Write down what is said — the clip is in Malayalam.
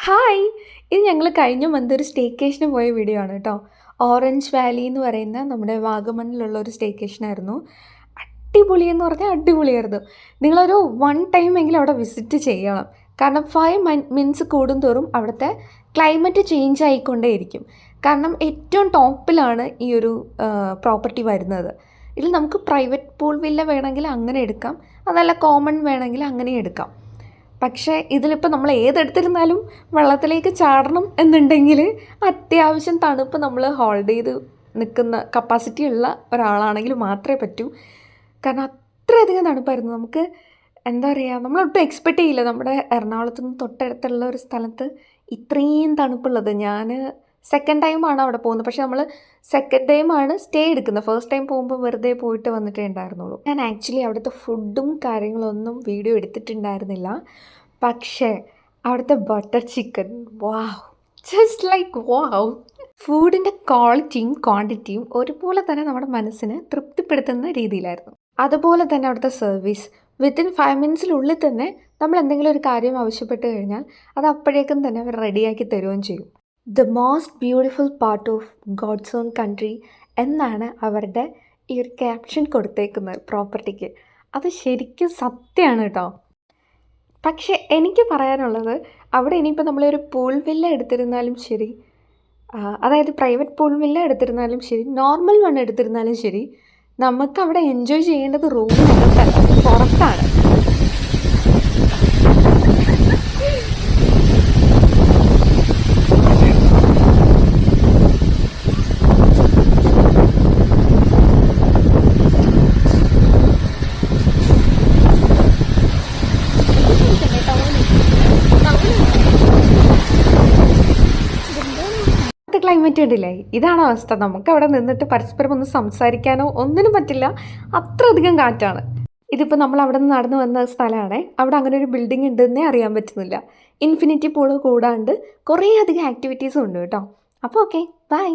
ഹായ്! ഇത് ഞങ്ങൾ കഴിഞ്ഞ മന്ത് ഒരു സ്റ്റേക്കേഷന് പോയ വീഡിയോ ആണ് കേട്ടോ. ഓറഞ്ച് വാലി എന്ന് പറയുന്ന നമ്മുടെ വാഗമണ്ണിലുള്ള ഒരു സ്റ്റേക്കേഷനായിരുന്നു. അടിപൊളിയെന്ന് പറഞ്ഞാൽ അടിപൊളിയായിരുന്നു. നിങ്ങളൊരു ടൈം എങ്കിലും അവിടെ വിസിറ്റ് ചെയ്യണം. കാരണം 5 മിനിറ്റ്സ് കൂടുന്തോറും അവിടുത്തെ ക്ലൈമറ്റ് ചേഞ്ച് ആയിക്കൊണ്ടേയിരിക്കും. കാരണം ഏറ്റവും ടോപ്പിലാണ് ഈ ഒരു പ്രോപ്പർട്ടി വരുന്നത്. ഇതിൽ നമുക്ക് പ്രൈവറ്റ് പൂൾ വില്ല വേണമെങ്കിൽ അങ്ങനെ എടുക്കാം, അതല്ല കോമൺ വേണമെങ്കിൽ അങ്ങനെയും എടുക്കാം. പക്ഷേ ഇതിലിപ്പോൾ നമ്മൾ ഏതെടുത്തിരുന്നാലും വെള്ളത്തിലേക്ക് ചാടണം എന്നുണ്ടെങ്കിൽ അത്യാവശ്യം തണുപ്പ് നമ്മൾ ഹോൾഡ് ചെയ്ത് നിൽക്കുന്ന കപ്പാസിറ്റി ഉള്ള ഒരാളാണെങ്കിൽ മാത്രമേ പറ്റൂ. കാരണം അത്രയധികം തണുപ്പായിരുന്നു. നമുക്ക് എന്താ പറയുക, നമ്മളൊട്ടും എക്സ്പെക്റ്റ് ചെയ്യില്ല നമ്മുടെ എറണാകുളത്ത് നിന്ന് തൊട്ടടുത്തുള്ള ഒരു സ്ഥലത്ത് ഇത്രയും തണുപ്പുള്ളത്. ഞാൻ സെക്കൻഡ് ടൈമാണ് അവിടെ പോകുന്നത്. പക്ഷേ നമ്മൾ സെക്കൻഡ് ടൈമാണ് സ്റ്റേ എടുക്കുന്നത്. ഫസ്റ്റ് ടൈം പോകുമ്പോൾ വെറുതെ പോയിട്ട് വന്നിട്ടേ ഉണ്ടായിരുന്നുള്ളൂ. ഞാൻ ആക്ച്വലി അവിടുത്തെ ഫുഡും കാര്യങ്ങളൊന്നും വീഡിയോ എടുത്തിട്ടുണ്ടായിരുന്നില്ല. പക്ഷേ അവിടുത്തെ ബട്ടർ ചിക്കൻ, വാവ്, ജസ്റ്റ് ലൈക്ക് വാവ്. ഫുഡിൻ്റെ ക്വാളിറ്റിയും ക്വാണ്ടിറ്റിയും ഒരുപോലെ തന്നെ നമ്മുടെ മനസ്സിനെ തൃപ്തിപ്പെടുത്തുന്ന രീതിയിലായിരുന്നു. അതുപോലെ തന്നെ അവിടുത്തെ സർവീസ് വിത്തിൻ 5 മിനിറ്റ്സിനുള്ളിൽ തന്നെ നമ്മൾ എന്തെങ്കിലും ഒരു കാര്യം ആവശ്യപ്പെട്ട് കഴിഞ്ഞാൽ അത് അപ്പോഴേക്കും തന്നെ അവർ റെഡിയാക്കി തരുകയും ചെയ്യും. The most beautiful part of God's own country എന്നാണ് അവരുടെ ഈ ഒരു ക്യാപ്ഷൻ കൊടുത്തേക്കുന്നത് പ്രോപ്പർട്ടിക്ക്. അത് ശരിക്കും സത്യമാണ് കേട്ടോ. പക്ഷേ എനിക്ക് പറയാനുള്ളത്, അവിടെ ഇനിയിപ്പോൾ നമ്മളൊരു പൂൾ വില്ല എടുത്തിരുന്നാലും ശരി, അതായത് പ്രൈവറ്റ് പൂൾ വില്ല എടുത്തിരുന്നാലും ശരി, നോർമൽ വൺ എടുത്തിരുന്നാലും ശരി, നമുക്ക് അവിടെ എൻജോയ് ചെയ്യേണ്ടത് റൂമിനകത്തല്ല, പുറത്താണ്. ക്ലൈമറ്റ് കണ്ടില്ലേ, ഇതാണ് അവസ്ഥ. നമുക്ക് അവിടെ നിന്നിട്ട് പരസ്പരം ഒന്ന് സംസാരിക്കാനോ ഒന്നിനും പറ്റില്ല, അത്രയധികം കാറ്റാണ്. ഇതിപ്പോൾ നമ്മൾ അവിടെ നിന്ന് നടന്നു വന്ന സ്ഥലമാണ്. അവിടെ അങ്ങനെ ഒരു ബിൽഡിംഗ് ഉണ്ടെന്നേ അറിയാൻ പറ്റുന്നില്ല. ഇൻഫിനിറ്റി പൂള് കൂടാണ്ട് കുറേ അധികം ആക്ടിവിറ്റീസും ഉണ്ട് കേട്ടോ. അപ്പോൾ ഓക്കെ, ബൈ.